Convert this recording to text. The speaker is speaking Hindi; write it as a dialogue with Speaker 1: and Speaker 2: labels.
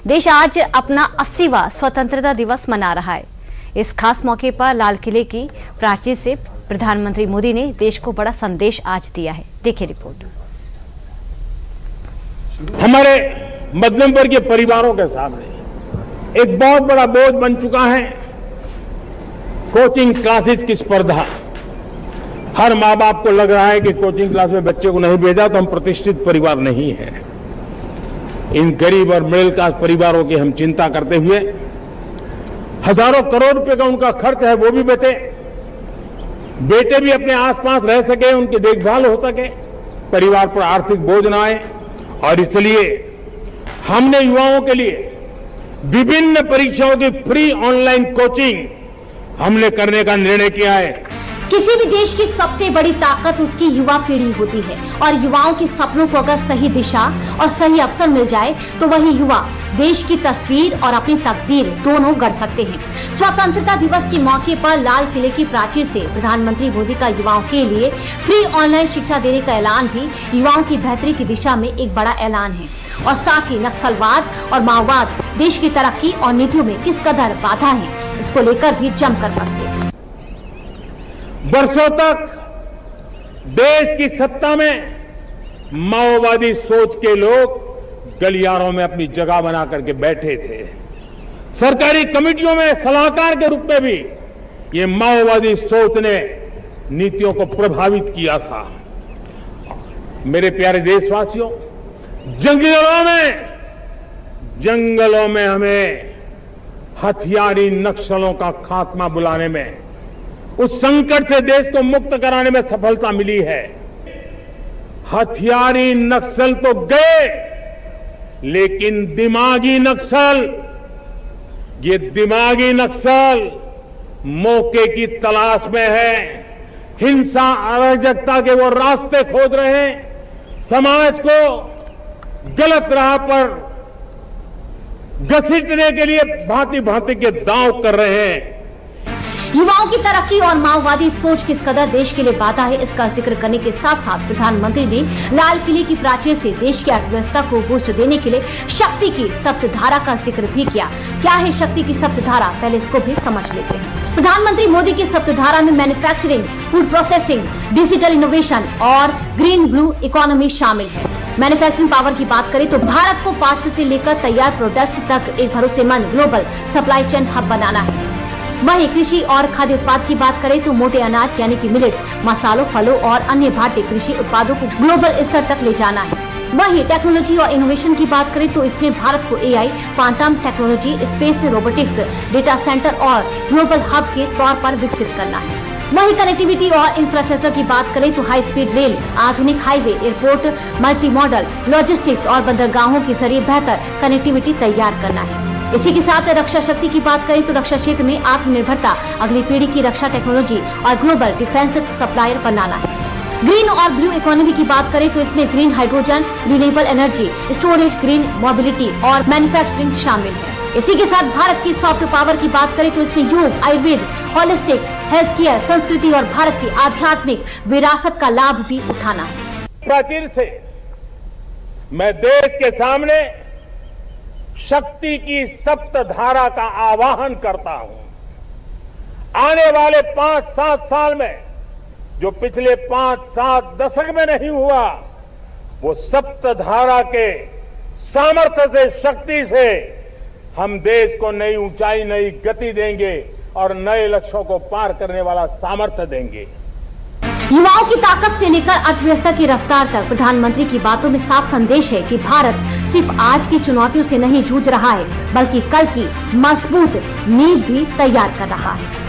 Speaker 1: देश आज अपना 80वां स्वतंत्रता दिवस मना रहा है। इस खास मौके पर लाल किले की प्राचीर से प्रधानमंत्री मोदी ने देश को बड़ा संदेश आज दिया है। देखिए रिपोर्ट।
Speaker 2: हमारे मध्यम वर्गीय परिवारों के सामने एक बहुत बड़ा बोझ बन चुका है कोचिंग क्लासेस की स्पर्धा। हर माँ बाप को लग रहा है कि कोचिंग क्लास में बच्चे को नहीं भेजा तो हम प्रतिष्ठित परिवार नहीं है। इन गरीब और मिडिल क्लास परिवारों की हम चिंता करते हुए हजारों करोड़ रुपए का उनका खर्च है वो भी बचे, बेटे भी अपने आसपास रह सके, उनकी देखभाल हो सके, परिवार पर आर्थिक बोझ न आए। और इसलिए हमने युवाओं के लिए विभिन्न परीक्षाओं की फ्री ऑनलाइन कोचिंग हमने करने का निर्णय किया है।
Speaker 3: किसी भी देश की सबसे बड़ी ताकत उसकी युवा पीढ़ी होती है और युवाओं के सपनों को अगर सही दिशा और सही अवसर मिल जाए तो वही युवा देश की तस्वीर और अपनी तकदीर दोनों गढ़ सकते हैं। स्वतंत्रता दिवस के मौके पर लाल किले की प्राचीर से प्रधानमंत्री मोदी का युवाओं के लिए फ्री ऑनलाइन शिक्षा देने का ऐलान भी युवाओं की बेहतरी की दिशा में एक बड़ा ऐलान है। और साथ ही नक्सलवाद और माओवाद देश की तरक्की और नीतियों में किस कदर बाधा है, इसको लेकर भी जमकर बरसे।
Speaker 2: वर्षों तक देश की सत्ता में माओवादी सोच के लोग गलियारों में अपनी जगह बना करके बैठे थे। सरकारी कमेटियों में सलाहकार के रूप में भी ये माओवादी सोच ने नीतियों को प्रभावित किया था। मेरे प्यारे देशवासियों, जंगलों में हमें हथियारी नक्सलों का खात्मा बुलाने में, उस संकट से देश को मुक्त कराने में सफलता मिली है। हथियारी नक्सल तो गए, लेकिन दिमागी नक्सल, ये दिमागी नक्सल मौके की तलाश में है। हिंसा अराजकता के वो रास्ते खोज रहे हैं, समाज को गलत राह पर घसीटने के लिए भांति भांति के दांव कर रहे हैं।
Speaker 3: युवाओं की तरक्की और माओवादी सोच किस कदर देश के लिए बाधा है, इसका जिक्र करने के साथ साथ प्रधानमंत्री ने लाल किले की प्राचीर से देश की अर्थव्यवस्था को बूस्ट देने के लिए शक्ति की सप्तधारा का जिक्र भी किया। क्या है शक्ति की सप्तधारा, पहले इसको भी समझ लेते हैं। प्रधानमंत्री मोदी की सप्तधारा में manufacturing, food processing, digital innovation और ग्रीन ब्लू इकोनॉमी शामिल है। मैन्युफैक्चरिंग पावर की बात करें तो भारत को पार्ट्स से लेकर तैयार प्रोडक्ट्स तक एक भरोसेमंद ग्लोबल सप्लाई चेन हब बनाना है। वहीं कृषि और खाद्य उत्पाद की बात करें तो मोटे अनाज यानी कि मिलेट्स, मसालों, फलों और अन्य भारतीय कृषि उत्पादों को ग्लोबल स्तर तक ले जाना है। वहीं टेक्नोलॉजी और इनोवेशन की बात करें तो इसमें भारत को AI, quantum technology, space, robotics, data centre और ग्लोबल हब के तौर पर विकसित करना है। वहीं कनेक्टिविटी और इंफ्रास्ट्रक्चर की बात करें तो हाई स्पीड रेल, आधुनिक highway, airport, multi modal logistics और बंदरगाहों के जरिए बेहतर कनेक्टिविटी तैयार करना है। इसी के साथ रक्षा शक्ति की बात करें तो रक्षा क्षेत्र में आत्मनिर्भरता, अगली पीढ़ी की रक्षा टेक्नोलॉजी और ग्लोबल डिफेंस सप्लायर बनाना है। ग्रीन और ब्लू इकोनॉमी की बात करें तो इसमें green hydrogen, renewable energy, storage, green mobility और मैन्युफैक्चरिंग शामिल है। इसी के साथ भारत की सॉफ्ट पावर की बात करें तो इसमें योग, आयुर्वेद, होलिस्टिक हेल्थ केयर, संस्कृति और भारत की आध्यात्मिक विरासत का लाभ भी उठाना है।
Speaker 2: प्राचीर से मैं देश के सामने शक्ति की सप्तधारा का आवाहन करता हूं। आने वाले 5-7 साल में जो पिछले 5-7 दशक में नहीं हुआ, वो सप्तधारा के सामर्थ्य से, शक्ति से हम देश को नई ऊंचाई, नई गति देंगे और नए लक्ष्यों को पार करने वाला सामर्थ्य देंगे।
Speaker 3: युवाओं की ताकत से लेकर अर्थव्यवस्था की रफ्तार तक प्रधानमंत्री की बातों में साफ संदेश है कि भारत सिर्फ आज की चुनौतियों से नहीं जूझ रहा है, बल्कि कल की मजबूत नींव भी तैयार कर रहा है।